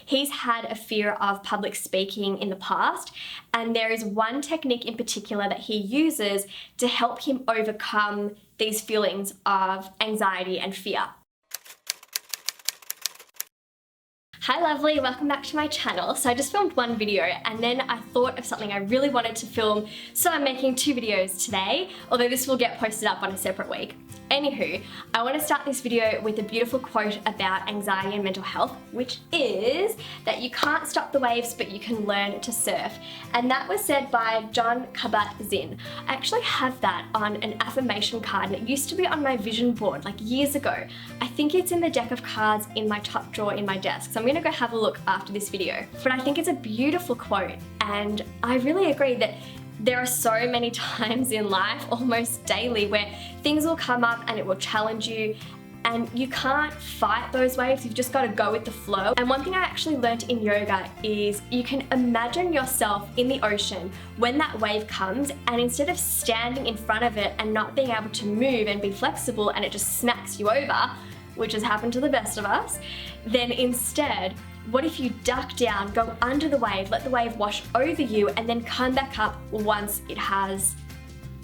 He's had a fear of public speaking in the past, and there is one technique in particular that he uses to help him overcome these feelings of anxiety and fear. Hi lovely, welcome back to my channel. So I just filmed one video and then I thought of something I really wanted to film, so I'm making two videos today, although this will get posted up on a separate week. Anywho, I want to start this video with a beautiful quote about anxiety and mental health, which is that you can't stop the waves, but you can learn to surf. And that was said by Jon Kabat-Zinn. I actually have that on an affirmation card, and it used to be on my vision board like years ago. I think it's in the deck of cards in my top drawer in my desk, so I'm gonna go have a look after this video. But I think it's a beautiful quote, and I really agree that there are so many times in life, almost daily, where things will come up and it will challenge you, and you can't fight those waves, you've just got to go with the flow. And one thing I actually learned in yoga is you can imagine yourself in the ocean when that wave comes, and instead of standing in front of it and not being able to move and be flexible and it just smacks you over, which has happened to the best of us, then instead, what if you duck down, go under the wave, let the wave wash over you, and then come back up once it has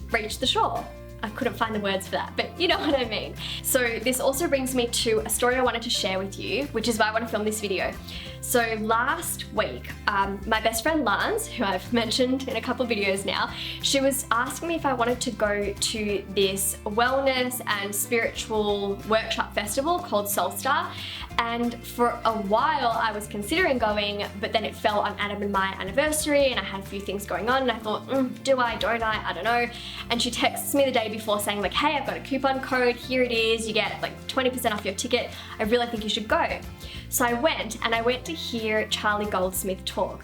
reached the shore? I couldn't find the words for that, but you know what I mean. So this also brings me to a story I wanted to share with you, which is why I want to film this video. So last week, my best friend Lance, who I've mentioned in a couple of videos now, she was asking me if I wanted to go to this wellness and spiritual workshop festival called Soulstar. And for a while I was considering going, but then it fell on Adam and my anniversary and I had a few things going on and I thought, do I, don't I don't know. And she texts me the day before saying like, hey, I've got a coupon code, here it is, you get like 20% off your ticket, I really think you should go. So I went, and I went to hear Charlie Goldsmith talk.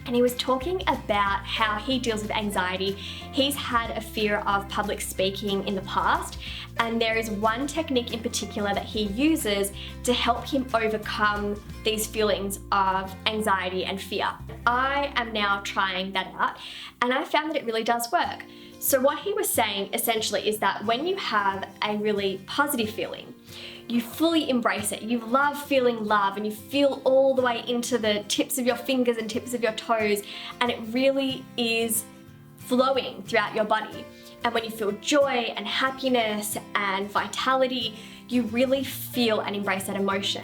And he was talking about how he deals with anxiety. He's had a fear of public speaking in the past, and there is one technique in particular that he uses to help him overcome these feelings of anxiety and fear. I am now trying that out, and I found that it really does work. So what he was saying essentially is that when you have a really positive feeling, you fully embrace it. You love feeling love and you feel all the way into the tips of your fingers and tips of your toes, and it really is flowing throughout your body. And when you feel joy and happiness and vitality, you really feel and embrace that emotion.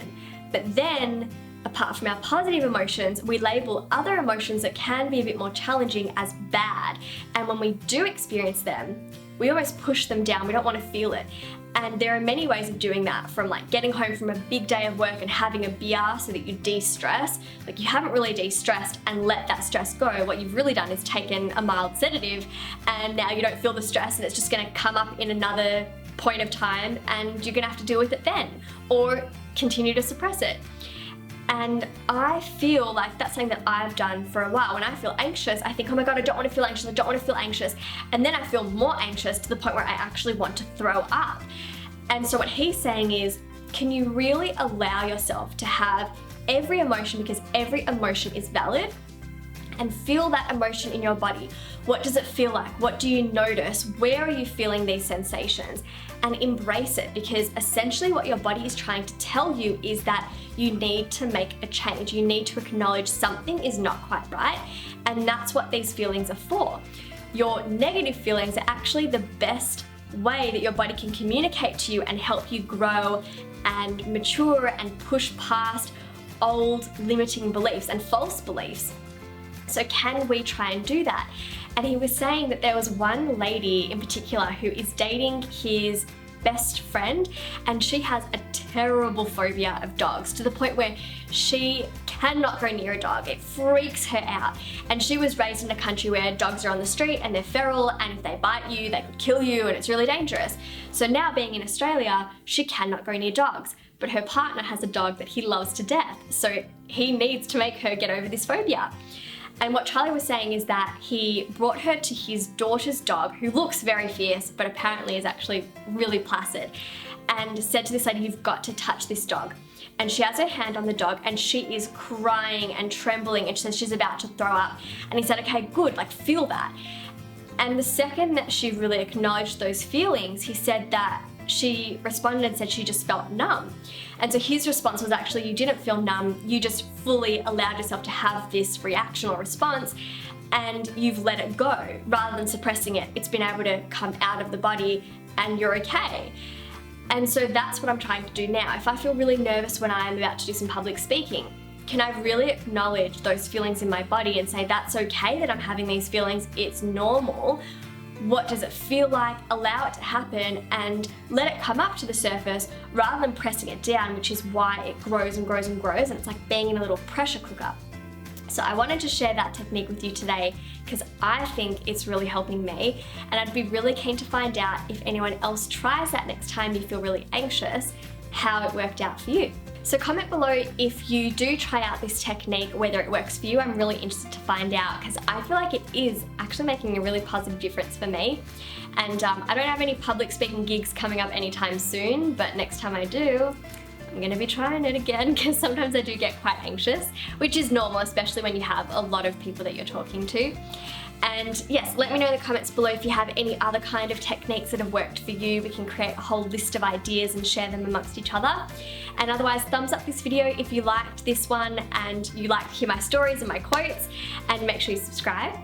But then, apart from our positive emotions, we label other emotions that can be a bit more challenging as bad. And when we do experience them, we almost push them down. We don't want to feel it. And there are many ways of doing that, from like getting home from a big day of work and having a beer so that you de-stress. Like, you haven't really de-stressed and let that stress go. What you've really done is taken a mild sedative, and now you don't feel the stress, and it's just going to come up in another point of time and you're going to have to deal with it then, or continue to suppress it. And I feel like that's something that I've done for a while. When I feel anxious, I think, oh my God, I don't want to feel anxious, I don't want to feel anxious. And then I feel more anxious to the point where I actually want to throw up. And so what he's saying is, can you really allow yourself to have every emotion, because every emotion is valid, and feel that emotion in your body? What does it feel like? What do you notice? Where are you feeling these sensations? And embrace it, because essentially what your body is trying to tell you is that you need to make a change. You need to acknowledge something is not quite right, and that's what these feelings are for. Your negative feelings are actually the best way that your body can communicate to you and help you grow and mature and push past old limiting beliefs and false beliefs. So can we try and do that? And he was saying that there was one lady in particular who is dating his best friend, and she has a terrible phobia of dogs, to the point where she cannot go near a dog. It freaks her out. And she was raised in a country where dogs are on the street and they're feral, and if they bite you, they could kill you, and it's really dangerous. So now, being in Australia, she cannot go near dogs. But her partner has a dog that he loves to death, so he needs to make her get over this phobia. And what Charlie was saying is that he brought her to his daughter's dog, who looks very fierce, but apparently is actually really placid, and said to this lady, you've got to touch this dog. And she has her hand on the dog and she is crying and trembling, and she says she's about to throw up. And he said, okay, good, like, feel that. And the second that she really acknowledged those feelings, he said that she responded and said she just felt numb. And so his response was actually, you didn't feel numb, you just fully allowed yourself to have this reaction or response and you've let it go rather than suppressing it. It's been able to come out of the body and you're okay. And so that's what I'm trying to do now. If I feel really nervous when I'm about to do some public speaking, can I really acknowledge those feelings in my body and say that's okay that I'm having these feelings, it's normal. What does it feel like? Allow it to happen and let it come up to the surface rather than pressing it down, which is why it grows and grows and grows, and it's like being in a little pressure cooker. So I wanted to share that technique with you today because I think it's really helping me, and I'd be really keen to find out if anyone else tries that next time you feel really anxious, how it worked out for you. So comment below if you do try out this technique, whether it works for you. I'm really interested to find out because I feel like it is actually making a really positive difference for me. And I don't have any public speaking gigs coming up anytime soon, but next time I do, I'm gonna be trying it again because sometimes I do get quite anxious, which is normal, especially when you have a lot of people that you're talking to. And yes, let me know in the comments below if you have any other kind of techniques that have worked for you. We can create a whole list of ideas and share them amongst each other. And otherwise, thumbs up this video if you liked this one and you like to hear my stories and my quotes, and make sure you subscribe.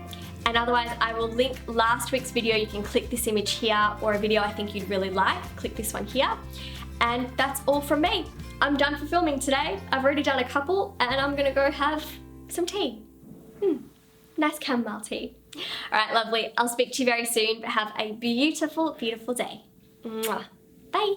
And otherwise, I will link last week's video. You can click this image here, or a video I think you'd really like, click this one here. And that's all from me. I'm done for filming today. I've already done a couple and I'm gonna go have some tea. Nice chamomile tea. All right, lovely. I'll speak to you very soon, but have a beautiful, beautiful day. Mwah. Bye.